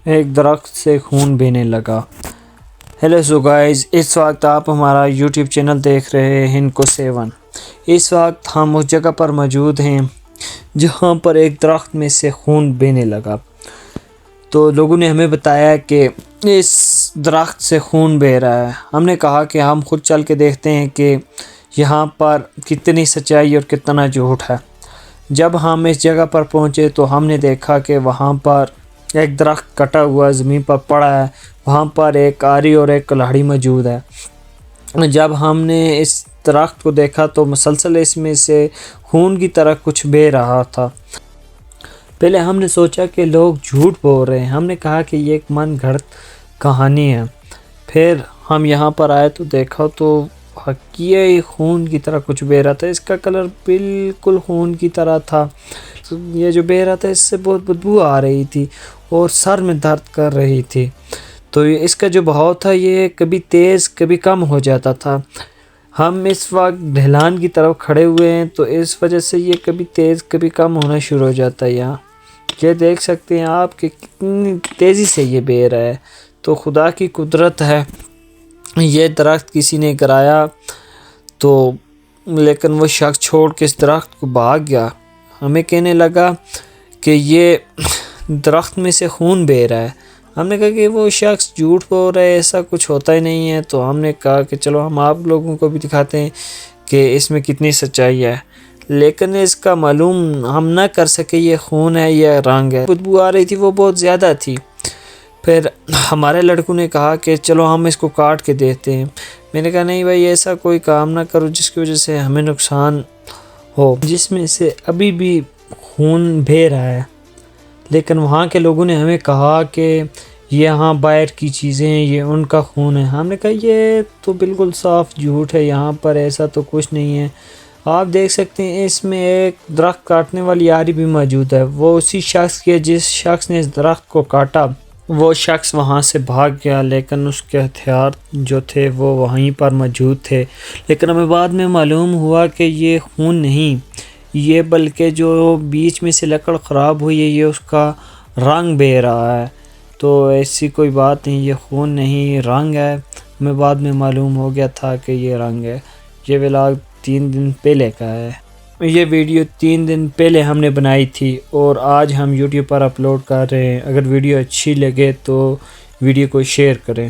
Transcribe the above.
ایک درخت سے خون بہنے لگا۔ ہیلو سو گائز، اس وقت آپ ہمارا یوٹیوب چینل دیکھ رہے ہیں ہند کو 7۔ اس وقت ہم اس جگہ پر موجود ہیں جہاں پر ایک درخت میں سے خون بہنے لگا۔ تو لوگوں نے ہمیں بتایا کہ اس درخت سے خون بہہ رہا ہے۔ ہم نے کہا کہ ہم خود چل کے دیکھتے ہیں کہ یہاں پر کتنی سچائی اور کتنا جھوٹ ہے۔ جب ہم اس جگہ پر پہنچے تو ہم نے دیکھا کہ وہاں پر ایک درخت کٹا ہوا زمین پر پڑا ہے، وہاں پر ایک آری اور ایک کلاڑی موجود ہے۔ جب ہم نے اس درخت کو دیکھا تو مسلسل اس میں سے خون کی طرح کچھ بہہ رہا تھا۔ پہلے ہم نے سوچا کہ لوگ جھوٹ بول رہے ہیں، ہم نے کہا کہ یہ ایک من گھڑت کہانی ہے۔ پھر ہم یہاں پر آئے تو دیکھا تو حقیقی خون کی طرح کچھ بہہ رہا تھا۔ اس کا کلر بالکل خون کی طرح تھا۔ یہ جو بہہ رہا تھا اس سے بہت بدبو آ رہی تھی اور سر میں درد کر رہی تھی۔ تو اس کا جو بہاؤ تھا یہ کبھی تیز کبھی کم ہو جاتا تھا۔ ہم اس وقت ڈھلان کی طرف کھڑے ہوئے ہیں تو اس وجہ سے یہ کبھی تیز کبھی کم ہونا شروع ہو جاتا ہے۔ یہاں یہ دیکھ سکتے ہیں آپ کہ کتنی تیزی سے یہ بہہ رہا ہے۔ تو خدا کی قدرت ہے، یہ درخت کسی نے گرایا تو لیکن وہ شخص چھوڑ کے اس درخت کو بھاگ گیا۔ ہمیں کہنے لگا کہ یہ درخت میں سے خون بہہ رہا ہے۔ ہم نے کہا کہ وہ شخص جھوٹ بول رہا ہے، ایسا کچھ ہوتا ہی نہیں ہے۔ تو ہم نے کہا کہ چلو ہم آپ لوگوں کو بھی دکھاتے ہیں کہ اس میں کتنی سچائی ہے، لیکن اس کا معلوم ہم نہ کر سکے یہ خون ہے یا رنگ ہے۔ بدبو آ رہی تھی وہ بہت زیادہ تھی۔ پھر ہمارے لڑکوں نے کہا کہ چلو ہم اس کو کاٹ کے دیکھتے ہیں۔ میں نے کہا نہیں بھائی، ایسا کوئی کام نہ کرو جس کی وجہ سے ہمیں نقصان ہو۔ جس میں سے ابھی بھی خون بہہ رہا ہے، لیکن وہاں کے لوگوں نے ہمیں کہا کہ یہاں باہر کی چیزیں ہیں، یہ ان کا خون ہے۔ ہم نے کہا یہ تو بالکل صاف جھوٹ ہے، یہاں پر ایسا تو کچھ نہیں ہے۔ آپ دیکھ سکتے ہیں اس میں ایک درخت کاٹنے والی آری بھی موجود ہے۔ وہ اسی شخص کی ہے جس شخص نے اس درخت کو کاٹا۔ وہ شخص وہاں سے بھاگ گیا، لیکن اس کے ہتھیار جو تھے وہ وہیں پر موجود تھے۔ لیکن ہمیں بعد میں معلوم ہوا کہ یہ خون نہیں، یہ بلکہ جو بیچ میں سے لکڑ خراب ہوئی ہے یہ اس کا رنگ بہہ رہا ہے۔ تو ایسی کوئی بات نہیں، یہ خون نہیں رنگ ہے۔ ہمیں بعد میں معلوم ہو گیا تھا کہ یہ رنگ ہے۔ یہ ولاگ 3 دن پہلے کا ہے۔ یہ ویڈیو 3 دن پہلے ہم نے بنائی تھی اور آج ہم یوٹیوب پر اپلوڈ کر رہے ہیں۔ اگر ویڈیو اچھی لگے تو ویڈیو کو شیئر کریں۔